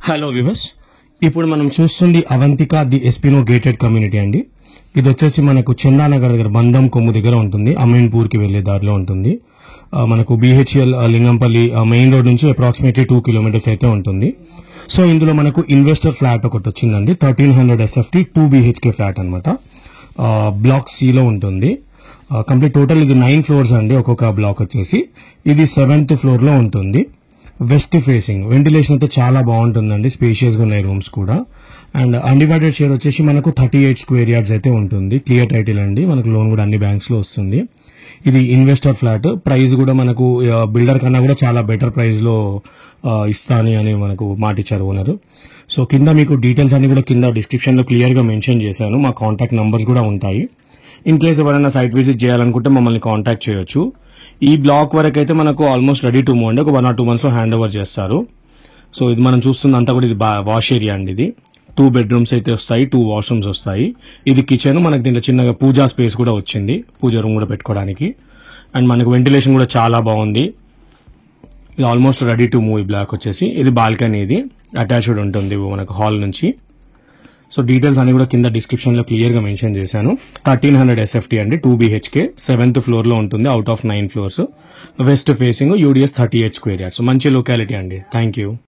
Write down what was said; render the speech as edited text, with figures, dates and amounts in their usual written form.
Hello viewers, ఇప్పుడు మనం చూస్తుంది అవంతిక ది ఎస్పినో గేటెడ్ కమ్యూనిటీ అండి. ఇది వచ్చేసి మనకు చందానగర్ దగ్గర బంధం కొమ్ము దగ్గర ఉంటుంది. అమీన్పూర్ కి వెళ్లే దారిలో ఉంటుంది. మనకు బిహెచ్ఎల్ లింగంపల్లి మెయిన్ రోడ్ నుంచి అప్రాక్సిమేట్లీ 2 కిలోమీటర్స్ అయితే ఉంటుంది. సో ఇందులో మనకు ఇన్వెస్టర్ ఫ్లాట్ ఒకటి వచ్చిందండి. 1300 SFT 2 BHK ఫ్లాట్ అనమాట. బ్లాక్ సి లో ఉంటుంది. కంప్లీట్ టోటల్ ఇది 9 ఫ్లోర్స్ అండి. ఒక్కొక్క బ్లాక్ వచ్చేసి ఇది 7th ఫ్లోర్ లో ఉంటుంది. వెస్ట్ ఫేసింగ్, వెంటిలేషన్ అయితే చాలా బాగుంటుందండి. స్పేషియస్ గా ఉన్నాయి రూమ్స్ కూడా. అండ్ అన్డివైడెడ్ షేర్ వచ్చేసి మనకు 38 స్క్వేర్ యార్డ్స్ అయితే ఉంటుంది. క్లియర్ టైటిల్ అండి. మనకు లోన్ కూడా అన్ని బ్యాంక్స్ లో వస్తుంది. ఇది ఇన్వెస్టర్ ఫ్లాట్. ప్రైస్ కూడా మనకు బిల్డర్ కన్నా కూడా చాలా బెటర్ ప్రైస్ లో ఇస్తాని అని మనకు మాట ఇచ్చారు ఓనర్. సో కింద మీకు డీటెయిల్స్ అన్ని కూడా కింద డిస్క్రిప్షన్ లో క్లియర్ గా మెన్షన్ చేశాను. మా కాంటాక్ట్ నంబర్స్ కూడా ఉంటాయి. ఇన్ కేస్ ఎవరైనా సైట్ విజిట్ చేయాలనుకుంటే మమ్మల్ని కాంటాక్ట్ చేయొచ్చు. ఈ బ్లాక్ వరకు అయితే మనకు ఆల్మోస్ట్ రెడీ టు మూవ్ అండి. ఒక 1 or 2 months లో హ్యాండ్ ఓవర్ చేస్తారు. సో ఇది మనం చూస్తుంది అంతా కూడా ఇది వాష్ ఏరియా అండి. ఇది 2 bedrooms అయితే వస్తాయి, 2 washrooms వస్తాయి. ఇది కిచెన్. మనకి దీంట్లో చిన్నగా పూజా స్పేస్ కూడా వచ్చింది, పూజ రూమ్ కూడా పెట్టుకోవడానికి. అండ్ మనకు వెంటిలేషన్ కూడా చాలా బాగుంది. ఇది ఆల్మోస్ట్ రెడీ టు మూవ్. ఈ బ్లాక్ వచ్చేసి ఇది బాల్కనీ, ఇది అటాచ్డ్ ఉంటుంది మనకు హాల్ నుంచి. సో డీటెయిల్స్ అన్ని కూడా కింద డిస్క్రిప్షన్ లో క్లియర్ గా మెన్షన్ చేశాను. 1300 SFT అండి, 2 BHK, 7th ఫ్లోర్ లో ఉంటుంది. Out of 9 floors. West facing, UDS 38 square yards. మంచి లొకాలిటీ అండి. Thank you.